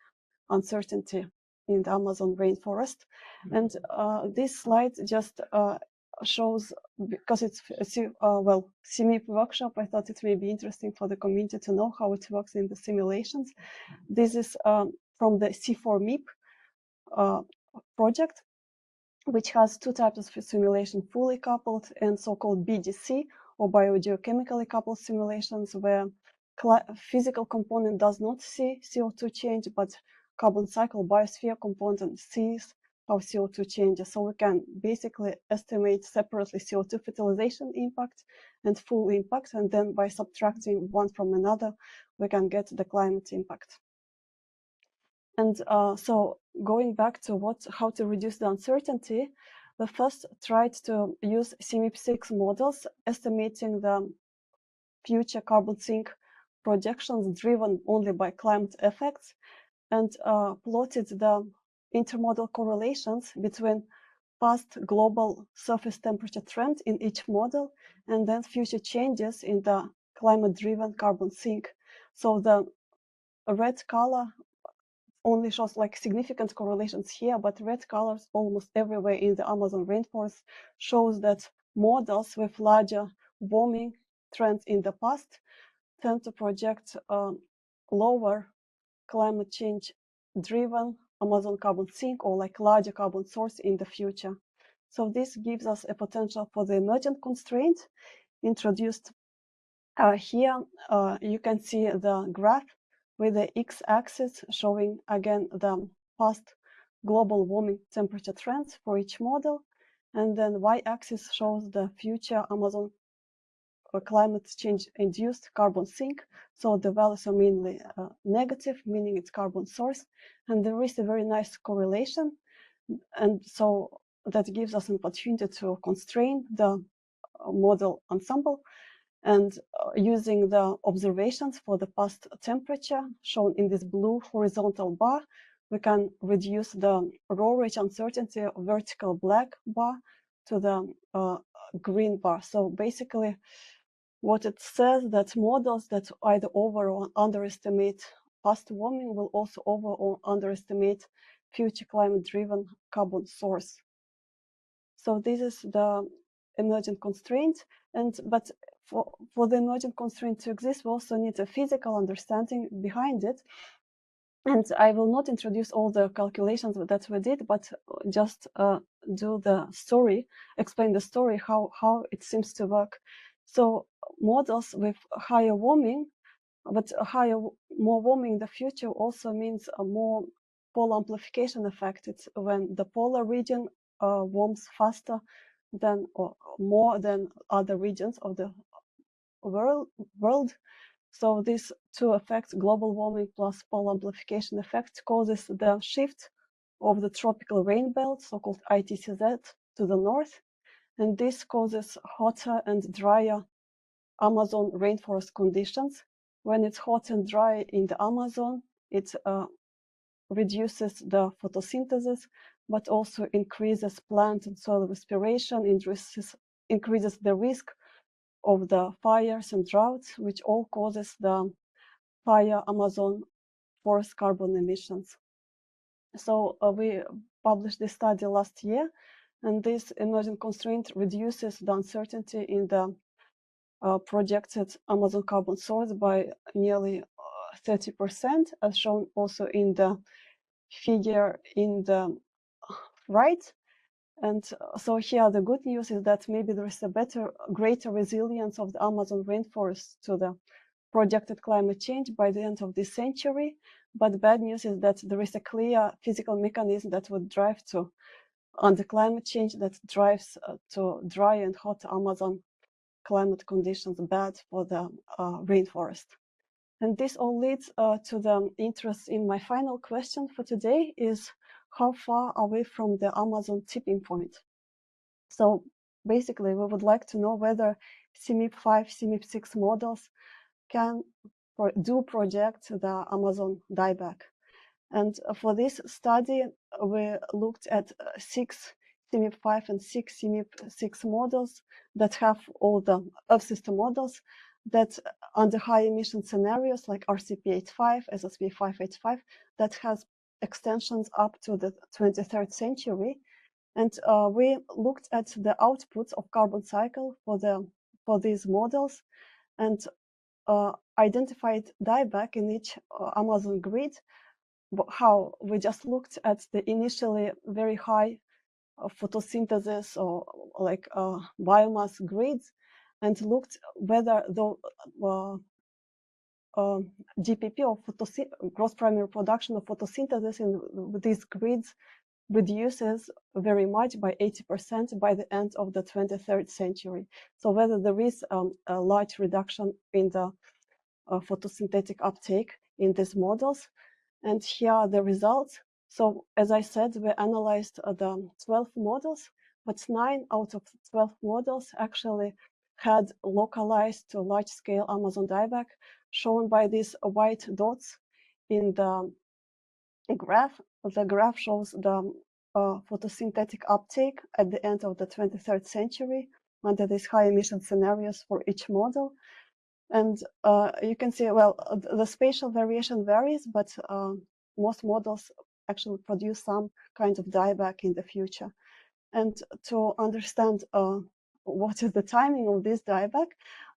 uncertainty in the Amazon rainforest. And this slide just shows, because it's CMIP workshop, I thought it may be interesting for the community to know how it works in the simulations. This is from the C4MIP project, which has two types of simulation, fully coupled and so-called BDC, or biogeochemically coupled simulations, where physical component does not see CO2 change, but carbon cycle biosphere component sees how CO2 changes. So we can basically estimate separately CO2 fertilization impact and full impact, and then by subtracting one from another, we can get the climate impact. And so going back to how to reduce the uncertainty, we first tried to use CMIP6 models estimating the future carbon sink projections driven only by climate effects, and plotted the intermodal correlations between past global surface temperature trend in each model and then future changes in the climate-driven carbon sink. So the red color only shows like significant correlations here, but red colors almost everywhere in the Amazon rainforest shows that models with larger warming trends in the past tend to project lower climate change driven Amazon carbon sink or like larger carbon source in the future. So this gives us a potential for the emergent constraint introduced here. You can see the graph with the x-axis showing again the past global warming temperature trends for each model, and then y-axis shows the future Amazon climate change induced carbon sink. So the values are mainly negative, meaning it's carbon source, and there is a very nice correlation, and so that gives us an opportunity to constrain the model ensemble. And using the observations for the past temperature shown in this blue horizontal bar, we can reduce the raw rate uncertainty vertical black bar to the green bar. So basically, what it says that models that either over or underestimate past warming will also over or underestimate future climate-driven carbon source. So this is the emergent constraint, but for the emergent constraint to exist, we also need a physical understanding behind it. And I will not introduce all the calculations that we did, but just do the story, explain the story, how it seems to work. So models with higher warming, but more warming in the future also means a more polar amplification effect. It's when the polar region warms faster than or more than other regions of the world. So these two effects, global warming plus polar amplification effect, causes the shift of the tropical rain belt, so-called ITCZ, to the north. And this causes hotter and drier Amazon rainforest conditions. When it's hot and dry in the Amazon, it reduces the photosynthesis, but also increases plant and soil respiration, increases the risk of the fires and droughts, which all causes the higher Amazon forest carbon emissions. So we published this study last year, and this emergent constraint reduces the uncertainty in the projected Amazon carbon source by nearly 30%, as shown also in the figure in the right. And so here the good news is that maybe there is a greater resilience of the Amazon rainforest to the projected climate change by the end of this century. But bad news is that there is a clear physical mechanism that would drive to under climate change that drives to dry and hot Amazon climate conditions bad for the rainforest. And this all leads to the interest in my final question for today is, how far are we from the Amazon tipping point? So basically, we would like to know whether CMIP 5, CMIP 6 models can project the Amazon dieback. And for this study, we looked at 6 CMIP 5 and 6 CMIP 6 models that have all the Earth system models that under high emission scenarios like RCP85, SSP585, that has extensions up to the 23rd century. And we looked at the outputs of carbon cycle for these models and identified dieback in each Amazon grid. How we just looked at the initially very high photosynthesis or like biomass grids and looked whether the GPP or gross primary production of photosynthesis in these grids reduces very much by 80% by the end of the 23rd century. So whether there is a large reduction in the photosynthetic uptake in these models. And here are the results. So as I said, we analyzed the 12 models, but 9 out of 12 models actually had localized to large-scale Amazon dieback, shown by these white dots in the graph. The graph shows the photosynthetic uptake at the end of the 23rd century under these high emission scenarios for each model. And you can see, well, the spatial variation varies, but most models actually produce some kind of dieback in the future. And to understand what is the timing of this dieback,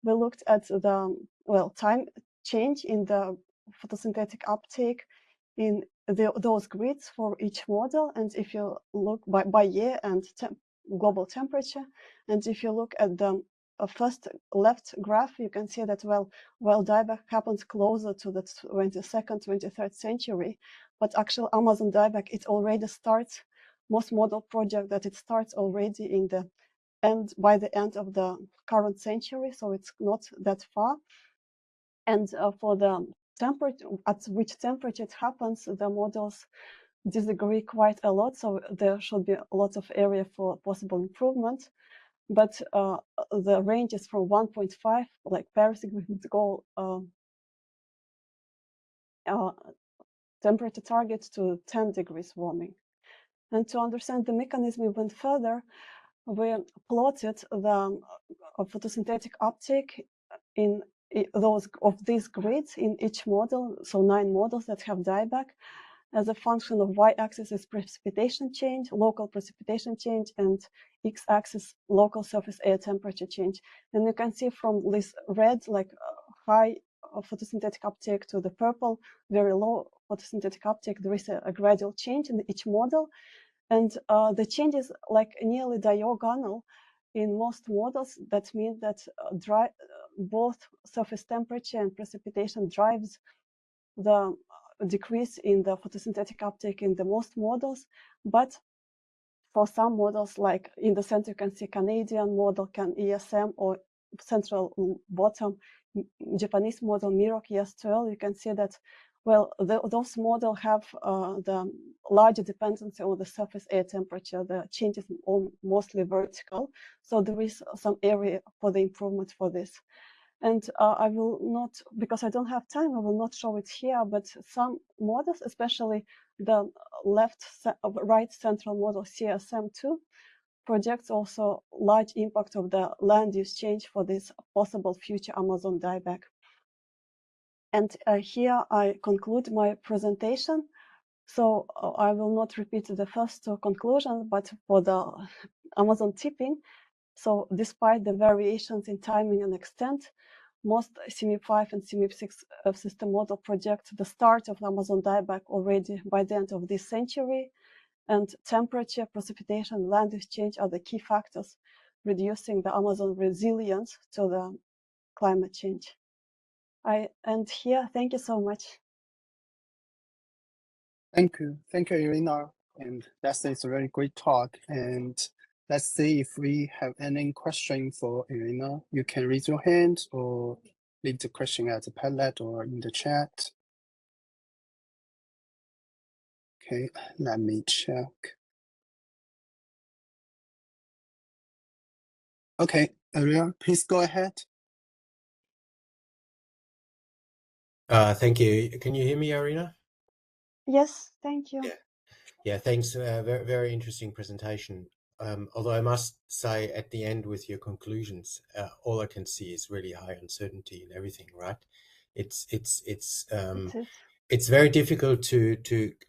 we looked at the, well, time change in the photosynthetic uptake in those grids for each model. And if you look by year and global temperature, and if you look at the first left graph, you can see that, well, dieback happens closer to the 22nd, 23rd century, but actual Amazon dieback, it already starts, most model project that it starts already in the end, by the end of the current century, so it's not that far. And for the temperature, at which temperature it happens, the models disagree quite a lot, so there should be a lot of area for possible improvement. But the range is from 1.5, like Paris Agreement goal, temperature target, to 10 degrees warming. And to understand the mechanism even further, we plotted the photosynthetic uptake in those of these grids in each model, so 9 models that have dieback, as a function of y-axis is precipitation change, local precipitation change, and x-axis local surface air temperature change. And you can see from this red, like high photosynthetic uptake, to the purple, very low photosynthetic uptake, there is a gradual change in each model. And the change is like nearly diagonal in most models. That means that both surface temperature and precipitation drives the decrease in the photosynthetic uptake in the most models. But for some models, like in the center, you can see Canadian model, ESM, or central bottom Japanese model, Mirok ES12, you can see that, well, those models have the larger dependency on the surface air temperature. The change is mostly vertical, so there is some area for the improvement for this. And I will not, because I don't have time, I will not show it here, but some models, especially the right central model CSM2, projects also large impact of the land use change for this possible future Amazon dieback. And here I conclude my presentation. So I will not repeat the first two conclusions, but for the Amazon tipping, so despite the variations in timing and extent, most CMIP 5 and CMIP 6 system model project the start of Amazon dieback already by the end of this century, and temperature, precipitation, land use change are the key factors reducing the Amazon resilience to the climate change. I end here. Thank you so much. Thank you, Irina. And that's a very great talk. And let's see if we have any question for Irina. You can raise your hand or leave the question at the Padlet or in the chat. Okay, let me check. Okay, Irina, please go ahead. Thank you. Can you hear me, Irina? Yes, thank you. Yeah, thanks. Very, very interesting presentation. Although I must say at the end with your conclusions, all I can see is really high uncertainty in everything, right? It's very difficult to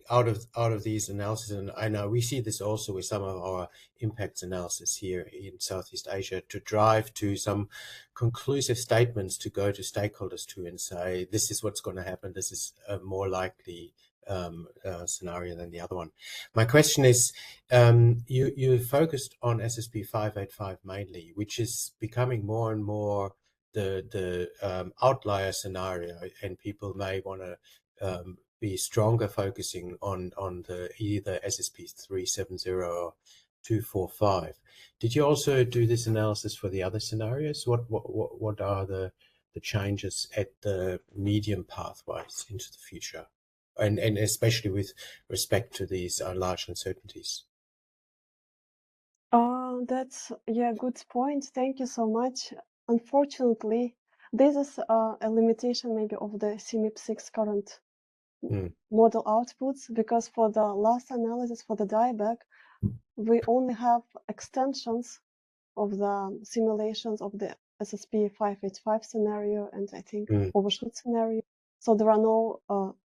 out of these analyses, and I know we see this also with some of our impacts analysis here in Southeast Asia, to drive to some conclusive statements to go to stakeholders to and say, this is what's going to happen, this is a more likely scenario than the other one. My question is, you focused on SSP 585 mainly, which is becoming more and more the outlier scenario, and people may want to be stronger focusing on the either SSP 370 or 245. Did you also do this analysis for the other scenarios? What are the changes at the medium pathways into the future, and especially with respect to these large uncertainties? That's good point. Thank you so much. unfortunately, this is a limitation maybe of the CMIP6 current model outputs, because for the last analysis for the dieback, we only have extensions of the simulations of the SSP 585 scenario and I think overshoot scenario. So there are no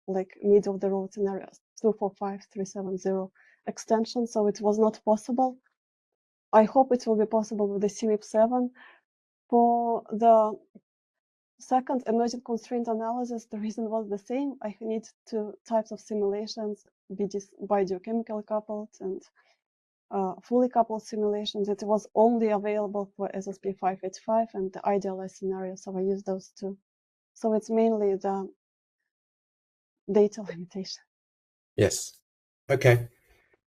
like middle of the road scenarios 245, 370 extensions. So it was not possible. I hope it will be possible with the CMIP7. For the second emergent constraint analysis, the reason was the same. I need two types of simulations, biogeochemical coupled and fully coupled simulations. It was only available for SSP 585 and the idealized scenario, so I used those two. So it's mainly the data limitation. Yes. Okay.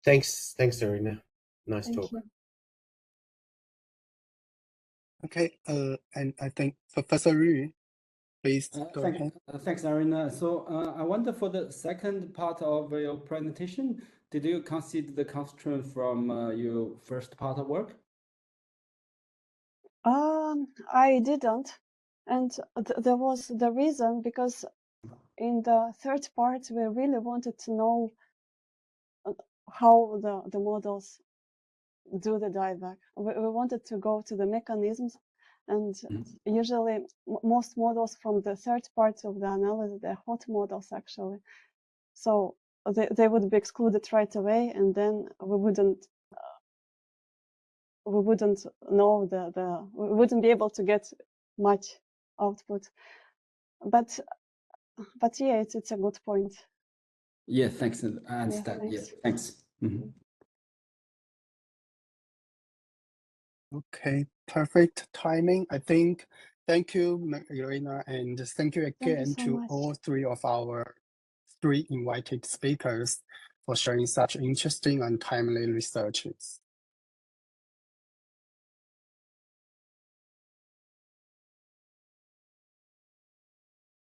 Thanks, Irina. Nice talk. You. Okay, and I think Professor Lyu, please go ahead. Thanks, Irina. So I wonder, for the second part of your presentation, did you consider the constraint from your first part of work? I didn't, and there was the reason, because in the third part we really wanted to know how the models do the dieback. We wanted to go to the mechanisms, and usually most models from the third part of the analysis, they're hot models actually. So they would be excluded right away, and then we wouldn't know we wouldn't be able to get much output. But yeah, it's a good point. Yeah, thanks. I understand. Yeah, thanks. Okay, perfect timing. I think. Thank you, Irina, and thank you again to all three of our invited speakers for sharing such interesting and timely researches.